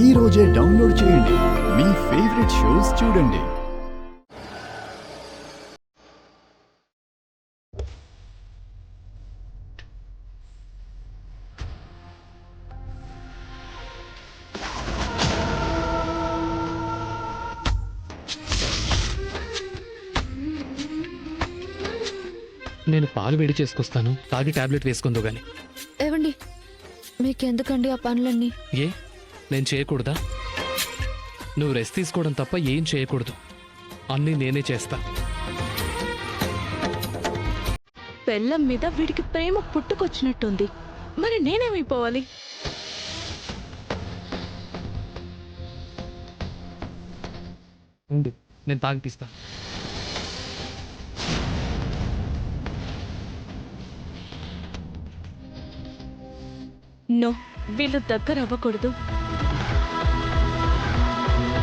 ఈ రోజే డౌన్లోడ్ చేయండి. మీ ఫేవరెట్ షోస్ చూడండి. నేను పాలు వేడి చేసుకొస్తాను, తాగి టాబ్లెట్ వేసుకుందో గాని. ఏవండి, మీకెందుకండి ఆ పనులన్నీ? ఏ నేను చేయకూడదా? నువ్వు రెస్ట్ తీసుకోవడం తప్ప ఏం చేయకూడదు. అన్నీ నేనే చేస్తా. పెళ్ళం మీద వీడికి ప్రేమ పుట్టుకొచ్చినట్టుంది. మరి నేనేమైపోవాలి? ఉండు, నేను తాగిపిస్తా. నో, వీళ్ళు దగ్గర అవ్వకూడదు.